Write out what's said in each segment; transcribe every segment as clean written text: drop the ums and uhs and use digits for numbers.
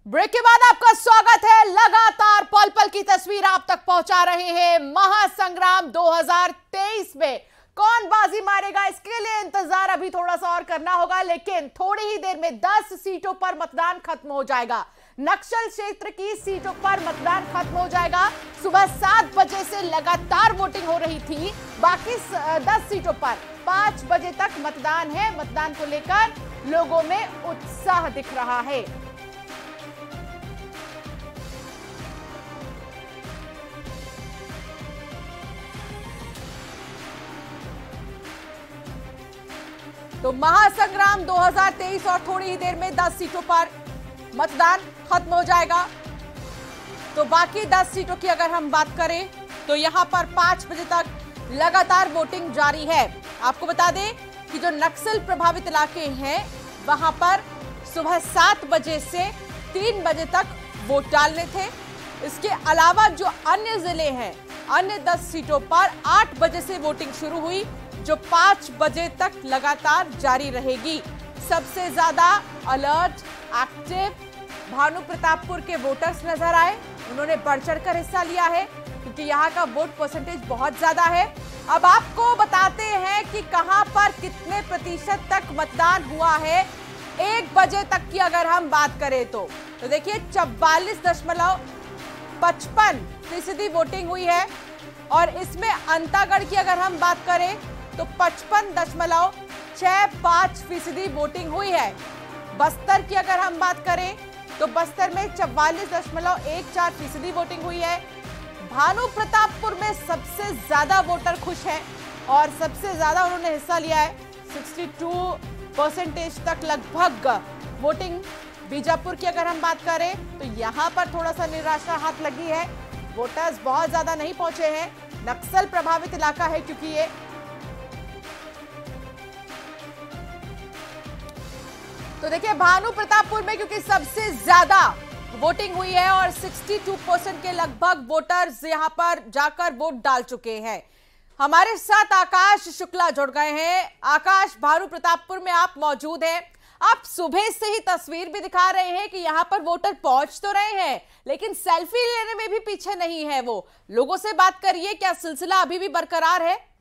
Break के बाद आपका स्वागत है। लगातार पल पल की तस्वीर आप तक पहुंचा रहे हैं। महासंग्राम 2023 में कौन बाजी मारेगा, इसके लिए इंतजार अभी थोड़ा सा और करना होगा, लेकिन थोड़ी ही देर में 10 सीटों पर मतदान खत्म हो जाएगा। नक्सल क्षेत्र की सीटों पर मतदान खत्म हो जाएगा। सुबह 7 बजे से लगातार वोटिंग हो रही थी। बाकी 10 सीटों पर 5 बजे तक मतदान है। मतदान को लेकर लोगों में उत्साह दिख रहा है। तो महासंग्राम 2023 और थोड़ी ही देर में 10 सीटों पर मतदान खत्म हो जाएगा। तो बाकी 10 सीटों की अगर हम बात करें तो यहां पर 5 बजे तक लगातार वोटिंग जारी है। आपको बता दें कि जो नक्सल प्रभावित इलाके हैं वहां पर सुबह 7 बजे से 3 बजे तक वोट डालने थे। इसके अलावा जो अन्य जिले हैं, अन्य 10 सीटों पर 8 बजे से वोटिंग शुरू हुई, जो 5 बजे तक लगातार जारी रहेगी। सबसे ज्यादा अलर्ट, एक्टिव भानु प्रतापपुर के वोटर्स नजर आए। उन्होंने बढ़ चढ़कर हिस्सा लिया है क्योंकि यहाँ का वोट परसेंटेज बहुत ज्यादा है। अब आपको बताते हैं कि कहां पर कितने प्रतिशत तक मतदान हुआ है। 1 बजे तक की अगर हम बात करें तो देखिए 44.55% वोटिंग हुई है। और इसमें अंतागढ़ की अगर हम बात करें तो 55.65% वोटिंग हुई है। बस्तर की अगर हम बात करें तो बस्तर में 44.14% वोटिंग हुई है। भानु प्रतापपुर में सबसे ज्यादा वोटर खुश हैं और सबसे ज्यादा उन्होंने हिस्सा लिया है। 62% तक लगभग वोटिंग। बीजापुर की अगर हम बात करें तो यहां पर थोड़ा सा निराशा हाथ लगी है। वोटर्स बहुत ज्यादा नहीं पहुंचे हैं। नक्सल प्रभावित इलाका है क्योंकि ये तो देखिए भानु प्रतापपुर में क्योंकि सबसे ज्यादा वोटिंग हुई है और 62% के लगभग वोटर्स यहां पर जाकर वोट डाल चुके हैं। हमारे साथ आकाश शुक्ला जुड़ गए हैं। आकाश, भानु प्रतापपुर में आप मौजूद हैं। आप सुबह से ही तस्वीर भी दिखा रहे हैं कि यहां पर वोटर पहुंच तो रहे हैं लेकिन सेल्फी लेने में भी पीछे नहीं है। वो लोगों से बात करिए, क्या सिलसिला अभी भी बरकरार है?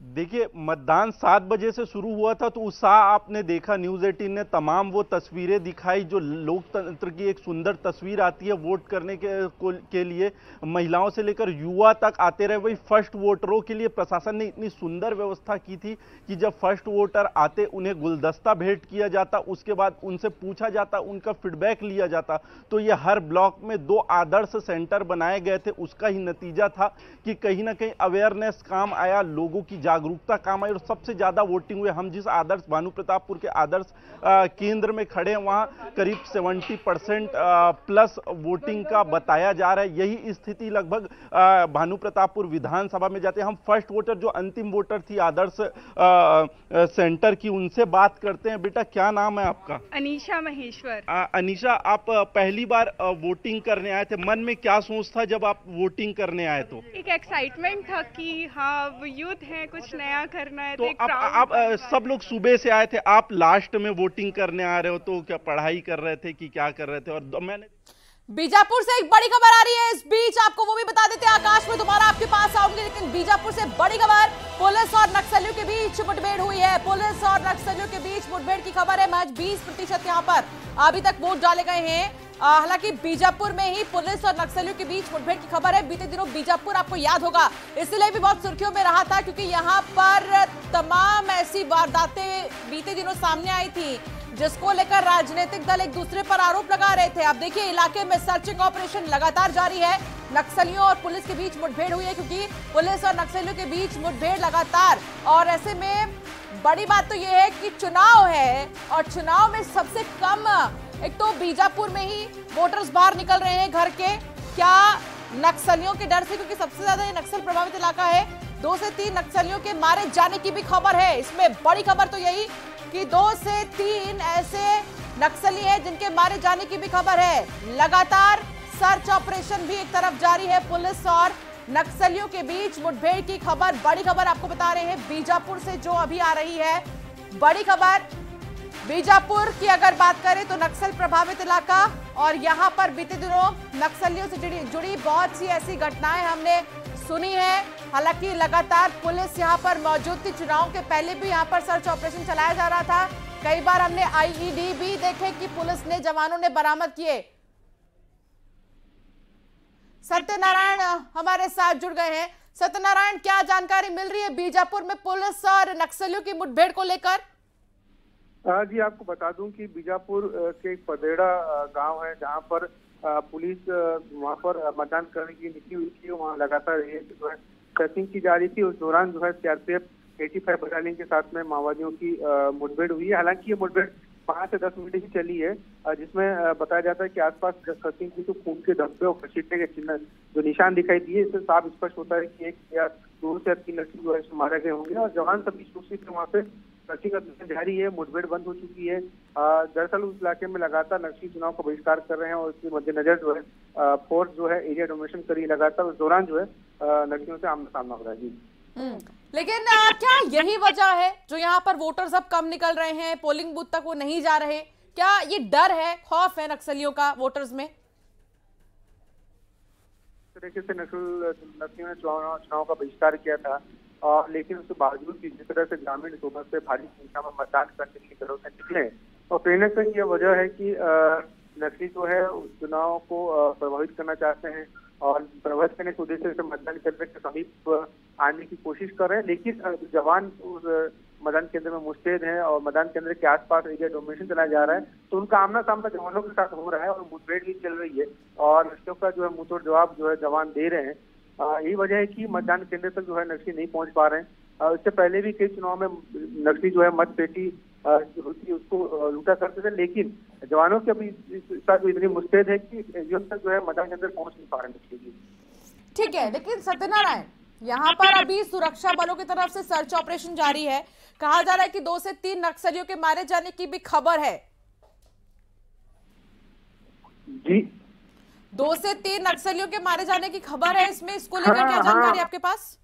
देखिए, मतदान 7 बजे से शुरू हुआ था तो उत्साह आपने देखा। न्यूज़ 18 ने तमाम वो तस्वीरें दिखाई जो लोकतंत्र की एक सुंदर तस्वीर आती है। वोट करने के लिए महिलाओं से लेकर युवा तक आते रहे। वही फर्स्ट वोटरों के लिए प्रशासन ने इतनी सुंदर व्यवस्था की थी कि जब फर्स्ट वोटर आते उन्हें गुलदस्ता भेंट किया जाता, उसके बाद उनसे पूछा जाता, उनका फीडबैक लिया जाता। तो ये हर ब्लॉक में 2 आदर्श सेंटर बनाए गए थे। उसका ही नतीजा था कि कहीं ना कहीं अवेयरनेस काम आया, लोगों की जागरूकता काम आई और सबसे ज्यादा वोटिंग हुई। हम जिस आदर्श भानु प्रतापपुर के आदर्श केंद्र में खड़े हैं वहां करीब 70% प्लस वोटिंग का बताया जा रहा है। यही स्थिति लगभग भानु प्रतापपुर विधानसभा में जाते हैं। हम फर्स्ट वोटर जो अंतिम वोटर थी आदर्श सेंटर की, उनसे बात करते हैं। बेटा, क्या नाम है आपका? अनीशा महेश्वर। अनीशा, आप पहली बार वोटिंग करने आए थे। मन में क्या सोच था जब आप वोटिंग करने आए? तो एक एक्साइटमेंट था कि हाँ यूथ है, कुछ नया करना है। तो आप सब लोग सुबह से आए थे, आप लास्ट में वोटिंग करने आ रहे हो, तो क्या पढ़ाई कर रहे थे कि क्या कर रहे थे? और मैंने बीजापुर से एक बड़ी खबर आ रही है। इस बीच आपको वो भी बता देते हैं, आकाश में दोबारा आपके पास आऊंगी, लेकिन बीजापुर से बड़ी खबर। पुलिस और नक्सलियों के बीच मुठभेड़ हुई है। पुलिस और नक्सलियों के बीच मुठभेड़ की खबर है। महज 20% यहां पर अभी तक वोट डाले गए हैं। हालांकि बीजापुर में ही पुलिस और नक्सलियों के बीच मुठभेड़ की खबर है। बीते दिनों बीजापुर आपको याद होगा इसलिए भी बहुत सुर्खियों में रहा था क्योंकि यहां पर तमाम ऐसी वारदातें बीते दिनों सामने आई थी जिसको लेकर राजनीतिक दल एक दूसरे पर आरोप लगा रहे थे। अब देखिए इलाके में सर्चिंग ऑपरेशन लगातार जारी है। नक्सलियों और पुलिस के बीच मुठभेड़ हुई है क्योंकि पुलिस और नक्सलियों के बीच मुठभेड़ लगातार। और ऐसे में बड़ी बात तो यह है कि चुनाव है और चुनाव में सबसे कम एक तो बीजापुर में ही वोटर्स बाहर निकल रहे हैं घर के। क्या नक्सलियों के डर से, क्योंकि सबसे ज्यादा ये नक्सल प्रभावित इलाका है। 2 से 3 नक्सलियों के मारे जाने की भी खबर है। इसमें बड़ी खबर तो यही कि 2 से 3 ऐसे नक्सली हैं जिनके मारे जाने की भी खबर है। लगातार सर्च ऑपरेशन भी एक तरफ जारी है। पुलिस और नक्सलियों के बीच मुठभेड़ की खबर, बड़ी खबर आपको बता रहे हैं बीजापुर से जो अभी आ रही है। बड़ी खबर बीजापुर की अगर बात करें तो नक्सल प्रभावित इलाका, और यहां पर बीते दिनों नक्सलियों से जुड़ी बहुत सी ऐसी घटनाएं हमने सुनी है। हालांकि लगातार पुलिस यहां पर मौजूद थी। चुनाव के पहले भी यहां पर सर्च ऑपरेशन चलाया जा रहा था। कई बार हमने आईईडी भी देखे कि पुलिस ने, जवानों ने बरामद किए। सत्यनारायण हमारे साथ जुड़ गए हैं। सत्यनारायण, क्या जानकारी मिल रही है बीजापुर में पुलिस और नक्सलियों की मुठभेड़ को लेकर? जी, आपको बता दूं कि बीजापुर के एक पदेड़ा गांव है जहां पर पुलिस वहां पर मतदान करने की निकली हुई थी। वहां लगातार जो है सर्चिंग की जा रही थी। उस दौरान जो है सीआरपीएफ 85 बटालियन के साथ में माओवादियों की मुठभेड़ हुई है। हालांकि ये मुठभेड़ 5 से 10 मिनट ही चली है, जिसमें बताया जाता है कि आसपास सर्चिंग की तो खून के धब्बे और घसीटने के चिन्ह जो निशान दिखाई दिए, इससे साफ स्पष्ट होता है कि 1 या 2 से 3 लड़की जो है मारे गए होंगे। और जवान सभी सूची से वहाँ पे सर्चिंग अभियान जारी है। मुठभेड़ बंद हो चुकी है। दरअसल उस इलाके में लगातार नक्सली चुनाव का बहिष्कार कर रहे हैं और इसके मद्देनजर जो है फोर्स जो है एरिया डोमिनेशन करी लगातार। उस दौरान जो है नक्सलियों से आमना सामना हो रहा है। जी, लेकिन क्या यही वजह है जो यहाँ पर वोटर्स अब कम निकल रहे हैं, पोलिंग बूथ तक वो नहीं जा रहे? क्या ये डर है, खौफ है नक्सलियों का वोटर्स में? तरीके से नक्सलियों ने चुनाव का बहिष्कार किया था, लेकिन उसके बावजूद भी जिस तरह से ग्रामीण सुबह से भारी संख्या में मतदान करने के लिए घरों से निकले, और कहीं न कहीं ये वजह है कि नक्सली जो है उस चुनाव को प्रभावित करना चाहते हैं और प्रभावित करने के उद्देश्य से मतदान केंद्र के समीप आने की कोशिश कर रहे हैं। लेकिन जवान उस मतदान केंद्र में मुस्तैद हैं और मतदान केंद्र के आसपास एरिया डोमिनेशन चलाया जा रहा है, तो उनका आमना सामना जवानों के साथ हो रहा है और मुठभेड़ भी चल रही है और नक्सलियों का जो है मुंहतोड़ जवाब जो है जवान दे रहे हैं। यही वजह है कि मतदान केंद्र तक जो है नक्सली नहीं पहुंच पा रहे हैं। इससे पहले भी कई चुनाव में नक्सली जो है मत पेटी होती है उसको लूटा करते थे, लेकिन जवानों के अभी साथ इतनी मुस्तैद है कि तक जो है मतदान केंद्र पहुंच नहीं पा रहे नक्सली। ठीक है, लेकिन सत्यनारायण, यहाँ पर अभी सुरक्षा बलों की तरफ से सर्च ऑपरेशन जारी है। कहा जा रहा है कि 2 से 3 नक्सलियों के मारे जाने की भी खबर है। जी, 2 से 3 नक्सलियों के मारे जाने की खबर है। इसमें इसको लेकर क्या जानकारी आपके पास?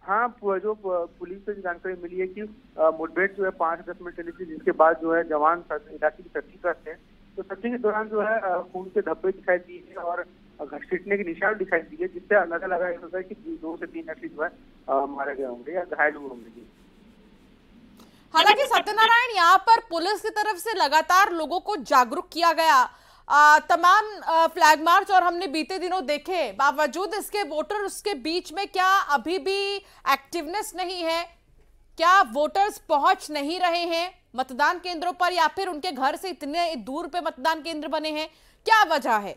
हाँ, जो पुलिस से जानकारी मिली है कि मुठभेड़ जो है 5 से 10 मिनट चली थी, जिसके बाद जो है जवान इलाके की सर्चिंग करते हैं। तो सर्चिंग के दौरान जो है खून के धब्बे दिखाई दिए और घसीटने के निशान दिखाई दिए, जिससे अंदाजा लगाया जाता है कि 2 से 3 नक्सली जो है मारे गए होंगे या घायल हुए होंगे। हालांकि सत्यनारायण, यहाँ पर पुलिस की तरफ से लगातार लोगों को जागरूक किया गया। तमाम फ्लैग मार्च और हमने बीते दिनों देखे, बावजूद इसके वोटर्स के बीच में क्या अभी भी एक्टिवनेस नहीं है? क्या वोटर्स पहुंच नहीं रहे हैं मतदान केंद्रों पर, या फिर उनके घर से इतने दूर पे मतदान केंद्र बने हैं? क्या वजह है?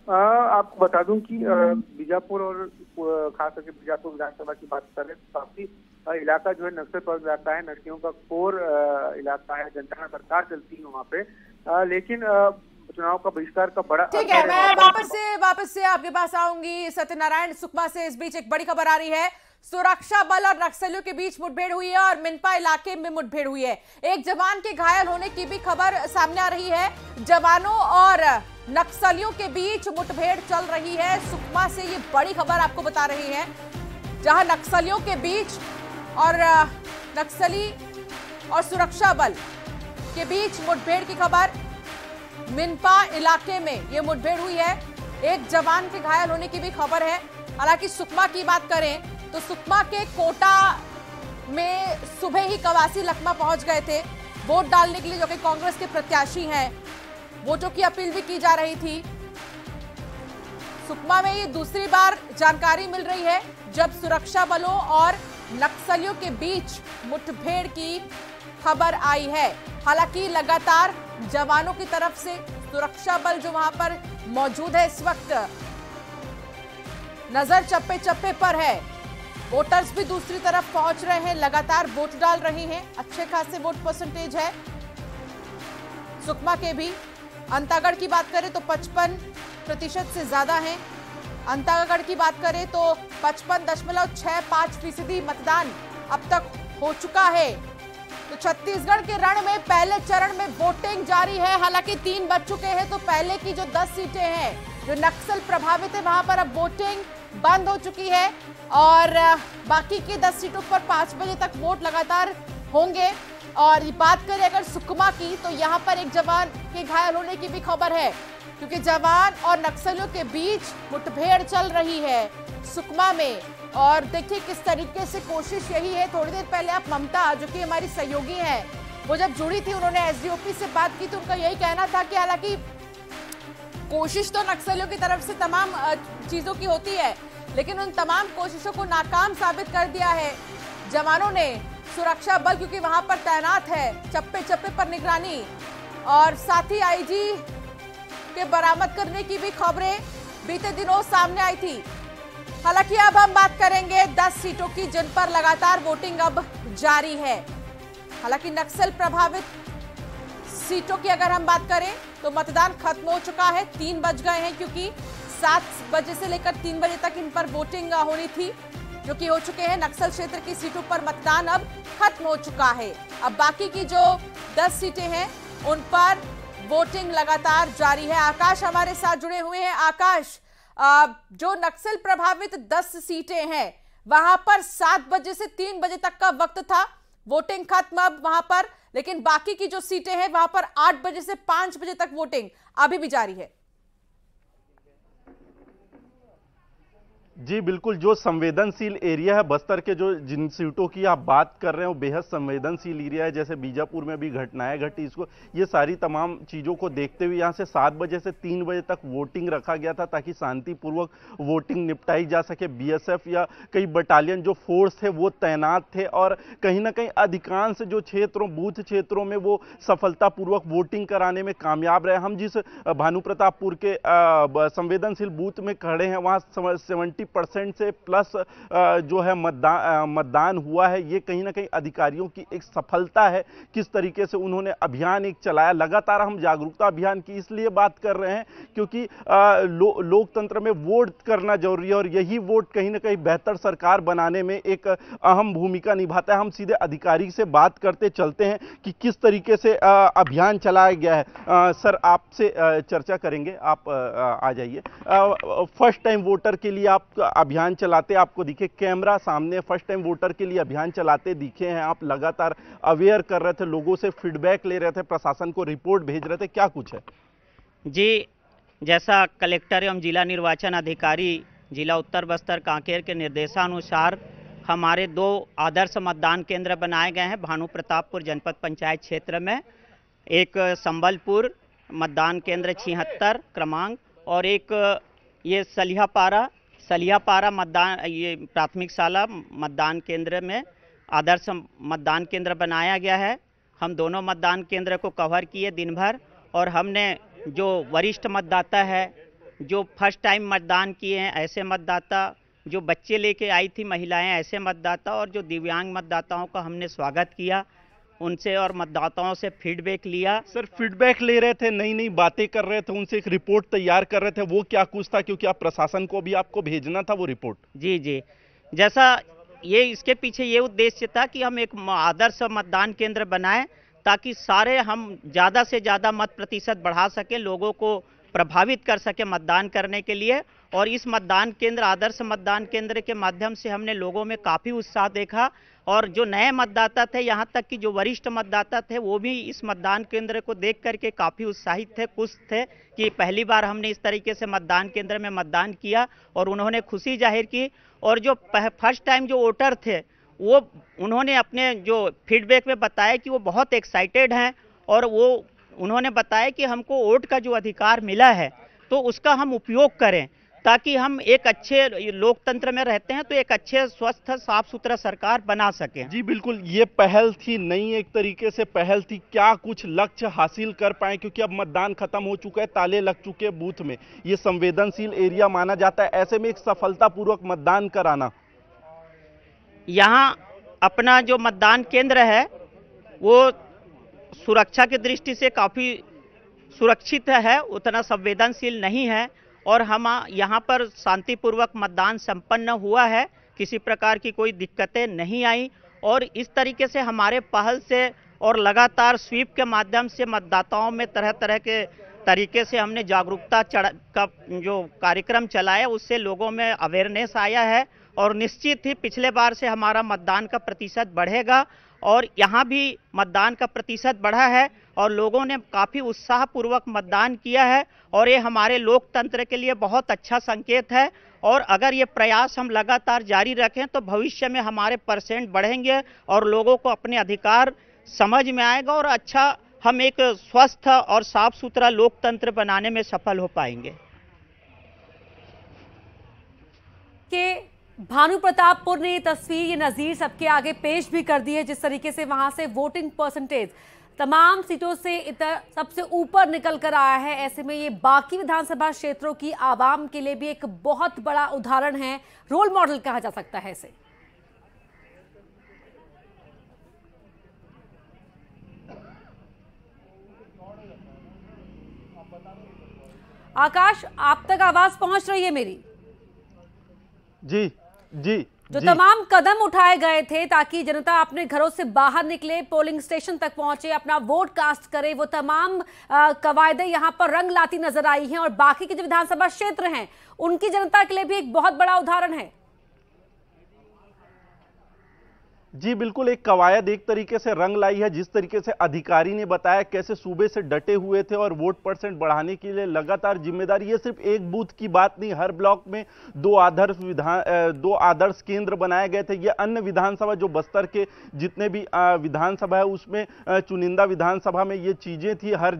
आपको बता दूं कि बीजापुर और खास करके बीजापुर विधानसभा की बात करें तो काफी इलाका जो है नक्सल प्रभावित इलाका है, नक्सलियों का कोर इलाका है, जनता सरकार चलती है वहाँ पे। लेकिन चुनाव का बहिष्कार का बड़ा, ठीक है, मैं वापस से आपके पास आऊंगी सत्यनारायण। सुकमा से इस बीच एक बड़ी खबर आ रही है। सुरक्षा बल और नक्सलियों के बीच मुठभेड़ हुई है और मिनपा इलाके में मुठभेड़ हुई है। एक जवान के घायल होने की भी खबर सामने आ रही है। जवानों और नक्सलियों के बीच मुठभेड़ चल रही है। सुकमा से ये बड़ी खबर आपको बता रही है, जहां नक्सलियों के बीच और नक्सली और सुरक्षा बल के बीच मुठभेड़ की खबर। मिनपा इलाके में ये मुठभेड़ हुई है। एक जवान के घायल होने की भी खबर है। हालांकि सुकमा की बात करें तो सुकमा के कोटा में सुबह ही कवासी लखमा पहुंच गए थे वोट डालने के लिए, जो कि कांग्रेस के प्रत्याशी हैं। वोटों की अपील भी की जा रही थी। सुकमा में ये दूसरी बार जानकारी मिल रही है जब सुरक्षा बलों और नक्सलियों के बीच मुठभेड़ की खबर आई है। हालांकि लगातार जवानों की तरफ से सुरक्षा बल जो वहां पर मौजूद है इस वक्त नजर चप्पे चप्पे पर है। वोटर्स भी दूसरी तरफ पहुंच रहे हैं, लगातार वोट डाल रहे हैं। अच्छे खासे वोट परसेंटेज है सुकमा के भी। अंतागढ़ की बात करें तो 55% से ज्यादा है। अंतागढ़ की बात करें तो 55.65% मतदान अब तक हो चुका है। तो छत्तीसगढ़ के रण में पहले चरण में वोटिंग जारी है। हालांकि 3 बज चुके हैं, तो पहले की जो 10 सीटें हैं जो नक्सल प्रभावित है वहां पर अब वोटिंग बंद हो चुकी है और बाकी की 10 सीटों पर 5 बजे तक वोट लगातार होंगे। और ये बात करें अगर सुकमा की, तो यहाँ पर एक जवान के घायल होने की भी खबर है, क्योंकि जवान और नक्सलियों के बीच मुठभेड़ चल रही है सुकमा में। और देखिए किस तरीके से कोशिश यही है, थोड़ी देर पहले आप ममता जो कि हमारी सहयोगी हैं, वो जब जुड़ी थी उन्होंने एसडीओपी से बात की तो उनका यही कहना था कि हालांकि कोशिश तो नक्सलियों की तरफ से तमाम चीजों की होती है, लेकिन उन तमाम कोशिशों को नाकाम साबित कर दिया है जवानों ने। सुरक्षा बल क्योंकि वहां पर तैनात है, चप्पे चप्पे पर निगरानी, और साथ ही आईजी के बरामद करने की भी खबरें बीते दिनों सामने आई थी। हालांकि अब हम बात करेंगे 10 सीटों की जिन पर लगातार वोटिंग अब जारी है। हालांकि नक्सल प्रभावित सीटों की अगर हम बात करें तो मतदान खत्म हो चुका है, 3 बज गए हैं, क्योंकि 7 बजे से लेकर 3 बजे तक इन पर वोटिंग होनी थी, जो कि हो चुके हैं। नक्सल क्षेत्र की सीटों पर मतदान अब खत्म हो चुका है। अब बाकी की जो 10 सीटें हैं उन पर वोटिंग लगातार जारी है। आकाश हमारे साथ जुड़े हुए हैं। आकाश, जो नक्सल प्रभावित 10 सीटें हैं वहां पर 7 बजे से 3 बजे तक का वक्त था, वोटिंग खत्म अब वहां पर, लेकिन बाकी की जो सीटें हैं वहां पर 8 बजे से 5 बजे तक वोटिंग अभी भी जारी है। जी बिल्कुल, जो संवेदनशील एरिया है बस्तर के, जो जिन सीटों की आप बात कर रहे हैं वो बेहद संवेदनशील एरिया है। जैसे बीजापुर में भी घटनाएं घटी, इसको ये सारी तमाम चीज़ों को देखते हुए यहाँ से 7 बजे से 3 बजे तक वोटिंग रखा गया था, ताकि शांतिपूर्वक वोटिंग निपटाई जा सके। बीएसएफ या कई बटालियन जो फोर्स थे वो तैनात थे, और कहीं ना कहीं अधिकांश जो क्षेत्रों, बूथ क्षेत्रों में वो सफलतापूर्वक वोटिंग कराने में कामयाब रहे। हम जिस भानु प्रतापपुर के संवेदनशील बूथ में खड़े हैं वहाँ 70% से प्लस जो है मतदान हुआ है। ये कहीं ना कहीं अधिकारियों की एक सफलता है, किस तरीके से उन्होंने अभियान एक चलाया। लगातार हम जागरूकता अभियान की इसलिए बात कर रहे हैं क्योंकि लोकतंत्र में वोट करना जरूरी है, और यही वोट कहीं ना कहीं बेहतर सरकार बनाने में एक अहम भूमिका निभाता है। हम सीधे अधिकारी से बात करते चलते हैं कि किस तरीके से अभियान चलाया गया है। सर, आपसे चर्चा करेंगे, आप आ जाइए। फर्स्ट टाइम वोटर के लिए आप अभियान चलाते आपको दिखे, कैमरा सामने, फर्स्ट टाइम वोटर के लिए अभियान चलाते दिखे हैं आप, लगातार अवेयर कर रहे थे, लोगों से फीडबैक ले रहे थे, प्रशासन को रिपोर्ट भेज रहे थे, क्या कुछ है? जी, जैसा कलेक्टर एवं जिला निर्वाचन अधिकारी जिला उत्तर बस्तर कांकेर के निर्देशानुसार हमारे 2 आदर्श मतदान केंद्र बनाए गए हैं भानु प्रतापपुर जनपद पंचायत क्षेत्र में। एक संबलपुर मतदान केंद्र 76 क्रमांक, और एक ये सलियापारा मतदान, ये प्राथमिक शाला मतदान केंद्र में आदर्श मतदान केंद्र बनाया गया है। हम दोनों मतदान केंद्र को कवर किए दिन भर, और हमने जो वरिष्ठ मतदाता है, जो फर्स्ट टाइम मतदान किए हैं ऐसे मतदाता, जो बच्चे लेके आई थी महिलाएं ऐसे मतदाता, और जो दिव्यांग मतदाताओं का हमने स्वागत किया उनसे, और मतदाताओं से फीडबैक लिया। सर, फीडबैक ले रहे थे, नई नई बातें कर रहे थे, उनसे एक रिपोर्ट तैयार कर रहे थे, वो क्या कुछ था? क्योंकि आप प्रशासन को भी आपको भेजना था वो रिपोर्ट। जी, जैसा ये इसके पीछे ये उद्देश्य था कि हम एक आदर्श मतदान केंद्र बनाएं, ताकि सारे हम ज़्यादा से ज़्यादा मत प्रतिशत बढ़ा सके, लोगों को प्रभावित कर सके मतदान करने के लिए। और इस मतदान केंद्र, आदर्श मतदान केंद्र के माध्यम से हमने लोगों में काफ़ी उत्साह देखा, और जो नए मतदाता थे, यहाँ तक कि जो वरिष्ठ मतदाता थे, वो भी इस मतदान केंद्र को देख करके काफ़ी उत्साहित थे, खुश थे कि पहली बार हमने इस तरीके से मतदान केंद्र में मतदान किया, और उन्होंने खुशी जाहिर की। और जो फर्स्ट टाइम जो वोटर थे, वो उन्होंने अपने जो फीडबैक में बताया कि वो बहुत एक्साइटेड हैं, और वो उन्होंने बताया कि हमको वोट का जो अधिकार मिला है तो उसका हम उपयोग करें, ताकि हम एक अच्छे लोकतंत्र में रहते हैं तो एक अच्छे स्वस्थ साफ सुथरा सरकार बना सकें। जी बिल्कुल, ये पहल थी, नई एक तरीके से पहल थी। क्या कुछ लक्ष्य हासिल कर पाए? क्योंकि अब मतदान खत्म हो चुका है, ताले लग चुके हैं बूथ में, ये संवेदनशील एरिया माना जाता है, ऐसे में एक सफलतापूर्वक मतदान कराना। यहाँ अपना जो मतदान केंद्र है वो सुरक्षा की दृष्टि से काफ़ी सुरक्षित है, उतना संवेदनशील नहीं है, और हम यहाँ पर शांतिपूर्वक मतदान संपन्न हुआ है, किसी प्रकार की कोई दिक्कतें नहीं आई। और इस तरीके से हमारे पहल से और लगातार स्वीप के माध्यम से मतदाताओं में तरह तरह के तरीके से हमने जागरूकता का जो कार्यक्रम चलाया, उससे लोगों में अवेयरनेस आया है, और निश्चित ही पिछले बार से हमारा मतदान का प्रतिशत बढ़ेगा, और यहाँ भी मतदान का प्रतिशत बढ़ा है और लोगों ने काफ़ी उत्साहपूर्वक मतदान किया है और ये हमारे लोकतंत्र के लिए बहुत अच्छा संकेत है। और अगर ये प्रयास हम लगातार जारी रखें तो भविष्य में हमारे परसेंट बढ़ेंगे और लोगों को अपने अधिकार समझ में आएगा और अच्छा हम एक स्वस्थ और साफ सुथरा लोकतंत्र बनाने में सफल हो पाएंगे। के भानु प्रतापपुर ने ये तस्वीर, ये नज़ीर सबके आगे पेश भी कर दी है, जिस तरीके से वहां से वोटिंग परसेंटेज तमाम सीटों से सबसे ऊपर निकल कर आया है। ऐसे में ये बाकी विधानसभा क्षेत्रों की आवाम के लिए भी एक बहुत बड़ा उदाहरण है, रोल मॉडल कहा जा सकता है इसे। आकाश, आप तक आवाज पहुंच रही है मेरी? जी जी जो तमाम कदम उठाए गए थे ताकि जनता अपने घरों से बाहर निकले, पोलिंग स्टेशन तक पहुंचे, अपना वोट कास्ट करे, वो तमाम कवायदे यहां पर रंग लाती नजर आई हैं और बाकी के जो विधानसभा क्षेत्र हैं उनकी जनता के लिए भी एक बहुत बड़ा उदाहरण है। जी बिल्कुल, एक कवायद एक तरीके से रंग लाई है। जिस तरीके से अधिकारी ने बताया कैसे सूबे से डटे हुए थे और वोट परसेंट बढ़ाने के लिए लगातार जिम्मेदारी, ये सिर्फ एक बूथ की बात नहीं, हर ब्लॉक में दो आदर्श केंद्र बनाए गए थे। ये अन्य विधानसभा जो बस्तर के जितने भी विधानसभा है उसमें चुनिंदा विधानसभा में ये चीजें थी, हर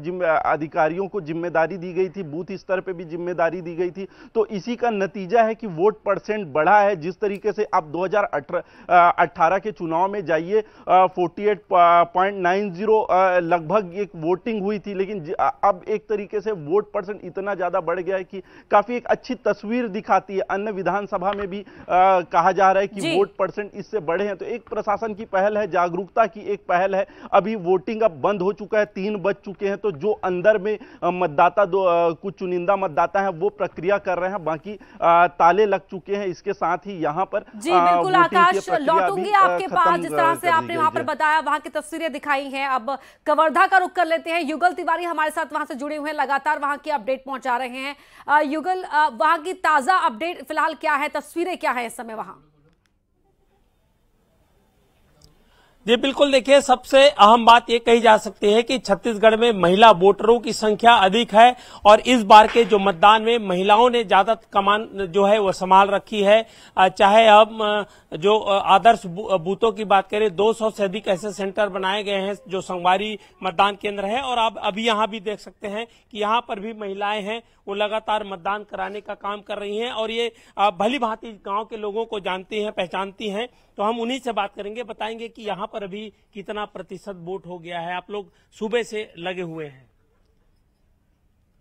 अधिकारियों को जिम्मेदारी दी गई थी, बूथ स्तर पर भी जिम्मेदारी दी गई थी। तो इसी का नतीजा है कि वोट परसेंट बढ़ा है। जिस तरीके से आप 2018 के चुनाव में जाइए 48.90 लगभग एक वोटिंग हुई थी, लेकिन अब एक तरीके से वोट परसेंट इतना ज्यादा बढ़ गया है कि काफी एक अच्छी तस्वीर दिखाती है। अन्य विधानसभा में भी कहा जा रहा है कि वोट परसेंट इससे बढ़े हैं। तो एक प्रशासन की पहल है, जागरूकता की एक पहल है। अभी वोटिंग अब बंद हो चुका है, 3 बज चुके हैं, तो जो अंदर में मतदाता कुछ चुनिंदा मतदाता हैं वो प्रक्रिया कर रहे हैं, बाकी ताले लग चुके हैं। इसके साथ ही यहाँ पर जी बिल्कुल आकाश, लौटूंगी आपके पास। जिस तरह से आपने वहां पर बताया, वहां की तस्वीरें दिखाई हैं। अब कवर्धा का रुख कर लेते हैं। युगल तिवारी हमारे साथ वहां से जुड़े हुए हैं, लगातार वहां की अपडेट पहुंचा रहे हैं। युगल, वहां की ताजा अपडेट फिलहाल क्या है, तस्वीरें क्या है इस समय वहां? जी बिल्कुल, देखिए सबसे अहम बात ये कही जा सकती है कि छत्तीसगढ़ में महिला वोटरों की संख्या अधिक है और इस बार के जो मतदान में महिलाओं ने ज्यादा कमान जो है वो संभाल रखी है। चाहे हम जो आदर्श बूथों की बात करें, 200 से अधिक ऐसे सेंटर बनाए गए हैं जो संगवारी मतदान केंद्र है और आप अभी यहाँ भी देख सकते हैं कि यहाँ पर भी महिलाएं हैं, वो लगातार मतदान कराने का काम कर रही हैं और ये भली भांति गांव के लोगों को जानती हैं, पहचानती हैं। तो हम उन्हीं से बात करेंगे, बताएंगे कि यहाँ पर अभी कितना प्रतिशत वोट हो गया है। आप लोग सुबह से लगे हुए हैं।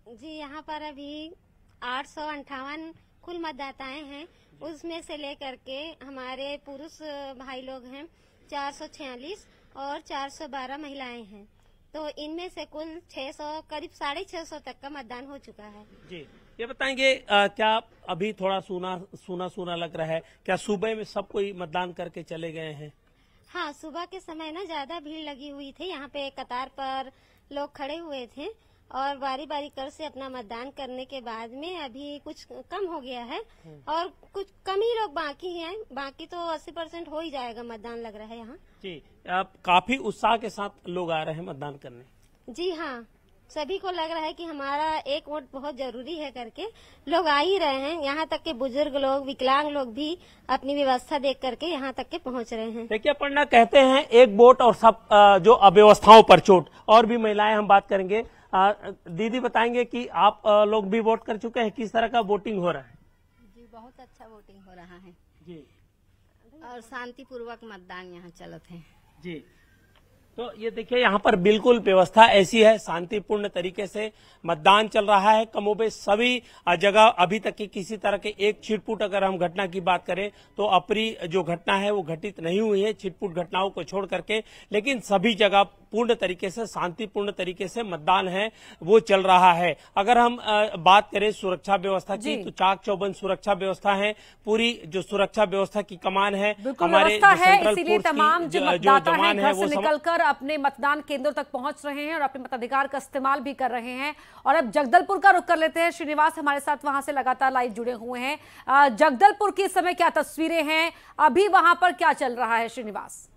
जी, यहाँ पर अभी 858 कुल मतदाताएं हैं, उसमें से लेकर के हमारे पुरुष भाई लोग हैं 446 और 412 महिलाएं हैं। तो इनमें से कुल 600 करीब 650 तक का मतदान हो चुका है। जी, ये बताएंगे क्या अभी थोड़ा सूना लग रहा है, क्या सुबह में सब कोई मतदान करके चले गए हैं? हाँ, सुबह के समय ना ज्यादा भीड़ लगी हुई थी, यहाँ पे कतार पर लोग खड़े हुए थे और बारी बारी कर से अपना मतदान करने के बाद में अभी कुछ कम हो गया है और कुछ कम ही लोग बाकी हैं, बाकी तो 80% हो ही जाएगा मतदान लग रहा है यहाँ। जी, काफी उत्साह के साथ लोग आ रहे हैं मतदान करने। जी हाँ, सभी को लग रहा है कि हमारा एक वोट बहुत जरूरी है करके लोग आ ही रहे हैं। यहाँ तक के बुजुर्ग लोग, विकलांग लोग भी अपनी व्यवस्था देख करके यहाँ तक के पहुँच रहे हैं। देखिए पन्ना, कहते हैं एक वोट और सब जो अव्यवस्थाओं पर चोट। और भी महिलाएं हम बात करेंगे। दीदी बताएंगे कि आप लोग भी वोट कर चुके हैं, किस तरह का वोटिंग हो रहा है? जी, बहुत अच्छा वोटिंग हो रहा है जी, और शांतिपूर्वक मतदान यहाँ चलत है जी। तो ये देखिए यहाँ पर बिल्कुल व्यवस्था ऐसी है, शांतिपूर्ण तरीके से मतदान चल रहा है। कमोबेश सभी जगह अभी तक की किसी तरह के एक छिटपुट अगर हम घटना की बात करें तो अप्रिय जो घटना है वो घटित नहीं हुई है, छिटपुट घटनाओं को छोड़ करके। लेकिन सभी जगह पूर्ण तरीके से, शांतिपूर्ण तरीके से मतदान है वो चल रहा है। अगर हम बात करें सुरक्षा व्यवस्था की तो चाक चौबंद सुरक्षा व्यवस्था है, पूरी जो सुरक्षा व्यवस्था की कमान है हमारे सेंट्रल फोर्स तमाम जो मतदाता हैं घर से निकलकर अपने मतदान केंद्रों तक पहुंच रहे हैं और अपने मताधिकार का इस्तेमाल भी कर रहे हैं। और अब जगदलपुर का रुख कर लेते हैं। श्रीनिवास हमारे साथ वहां से लगातार लाइव जुड़े हुए हैं। जगदलपुर की इस समय क्या तस्वीरें हैं, अभी वहां पर क्या चल रहा है श्रीनिवास?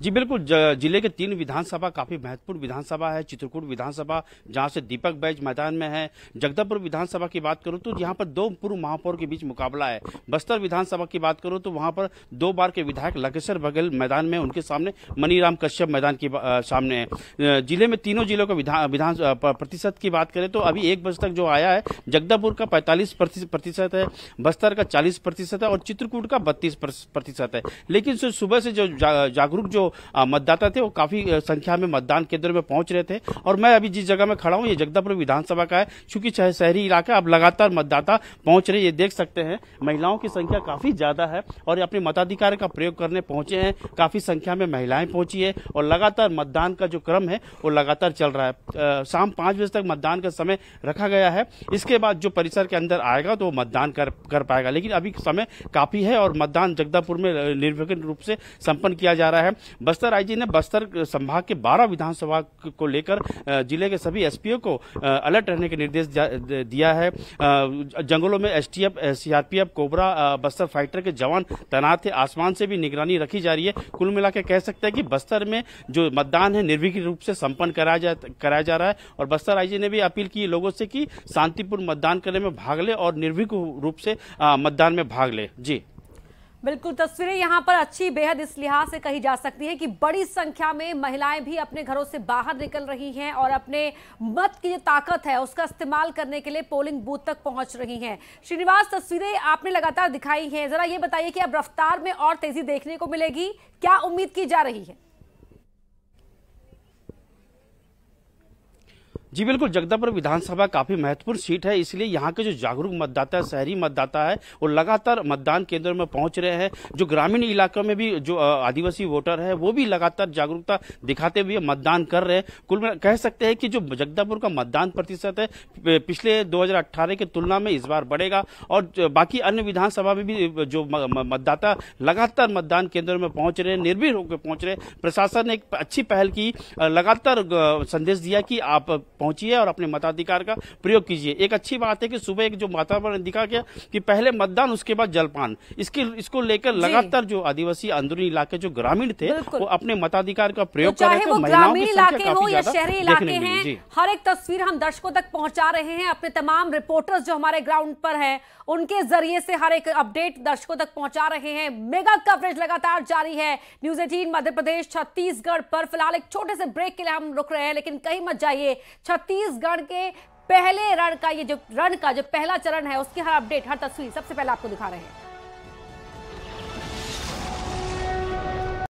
जी बिल्कुल, जिले के 3 विधानसभा काफी महत्वपूर्ण विधानसभा है। चित्रकूट विधानसभा जहां से दीपक बैज मैदान में है। जगदलपुर विधानसभा की बात करूं तो यहाँ पर 2 पूर्व महापौर के बीच मुकाबला है। बस्तर विधानसभा की बात करूं तो वहां पर 2 बार के विधायक लकेश्वर बघेल मैदान में, उनके सामने मनीराम कश्यप मैदान के सामने है। जिले में तीनों जिलों का विधान प्रतिशत की बात करें तो अभी 1 बजे तक जो आया है, जगदलपुर का 45% है, बस्तर का 40% है और चित्रकूट का 32% है। लेकिन सुबह से जो जागरूक जो मतदाता थे वो काफी संख्या में मतदान केंद्र में पहुंच रहे थे। और मैं अभी जिस जगह में खड़ा हूं ये जगदलपुर विधानसभा का है। चूंकि शहरी इलाका, अब लगातार मतदाता पहुंच रहे, ये देख सकते हैं महिलाओं की संख्या काफी ज्यादा है और अपने मताधिकार का प्रयोग करने पहुंचे हैं। काफी संख्या में महिलाएं पहुंची है और लगातार मतदान का जो क्रम है वो लगातार चल रहा है। शाम 5 बजे तक मतदान का समय रखा गया है। इसके बाद जो परिसर के अंदर आएगा तो मतदान कर पाएगा। लेकिन अभी समय काफी है और मतदान जगदलपुर में निर्विघ्न रूप से संपन्न किया जा रहा है। बस्तर आईजी ने बस्तर संभाग के 12 विधानसभा को लेकर जिले के सभी एसपीओ को अलर्ट रहने के निर्देश दिया है। जंगलों में STF, CRPF, cobra, Bastar fighter के जवान तैनात थे। आसमान से भी निगरानी रखी जा रही है। कुल मिलाकर कह सकते हैं कि बस्तर में जो मतदान है निर्विघ्न रूप से संपन्न कराया जा रहा है। और बस्तर आईजी ने भी अपील की लोगों से कि शांतिपूर्ण मतदान करने में भाग ले और निर्विघ्न रूप से मतदान में भाग ले। जी बिल्कुल, तस्वीरें यहाँ पर अच्छी बेहद इस लिहाज से कही जा सकती है कि बड़ी संख्या में महिलाएं भी अपने घरों से बाहर निकल रही हैं और अपने मत की जो ताकत है उसका इस्तेमाल करने के लिए पोलिंग बूथ तक पहुंच रही हैं। श्रीनिवास, तस्वीरें आपने लगातार दिखाई हैं, जरा ये बताइए कि अब रफ्तार में और तेजी देखने को मिलेगी, क्या उम्मीद की जा रही है? जी बिल्कुल, जगदलपुर विधानसभा काफी महत्वपूर्ण सीट है, इसलिए यहाँ के जो जागरूक मतदाता, शहरी मतदाता है वो लगातार मतदान केंद्रों में पहुंच रहे हैं। जो ग्रामीण इलाकों में भी जो आदिवासी वोटर है वो भी लगातार जागरूकता दिखाते हुए मतदान कर रहे हैं। कुल कह सकते हैं कि जो जगदलपुर का मतदान प्रतिशत है पिछले 2018 की तुलना में इस बार बढ़ेगा। और बाकी अन्य विधानसभा में भी जो मतदाता लगातार मतदान केंद्रों में पहुंच रहे हैं, निर्भीक होकर पहुंच रहे हैं। प्रशासन ने एक अच्छी पहल की, लगातार संदेश दिया कि आप पहुंचिए और अपने मताधिकार का प्रयोग कीजिए। एक अच्छी बात है कि सुबह एक जो वातावरण दिखा गया कि पहले मतदान उसके बाद जलपान, इसको लेकर लगातार जो आदिवासी अंदरूनी इलाके जो ग्रामीण थे वो अपने मताधिकार का प्रयोग कर रहे थे। ग्रामीण इलाके हो या शहरी इलाके हैं, हर एक तस्वीर हम दर्शकों तक पहुंचा रहे हैं। अपने तमाम रिपोर्टर्स जो हमारे ग्राउंड पर हैं उनके जरिए से हर एक अपडेट दर्शकों तक पहुंचा रहे हैं। मेगा कवरेज लगातार जारी है न्यूज़ 18 मध्य प्रदेश छत्तीसगढ़ पर। फिलहाल एक छोटे से ब्रेक के लिए हम रुक रहे हैं, लेकिन कहीं मत जाइए। छत्तीसगढ़ के पहले रण का जो पहला चरण है उसकी हर अपडेट, हर तस्वीर सबसे पहले आपको दिखा रहे हैं।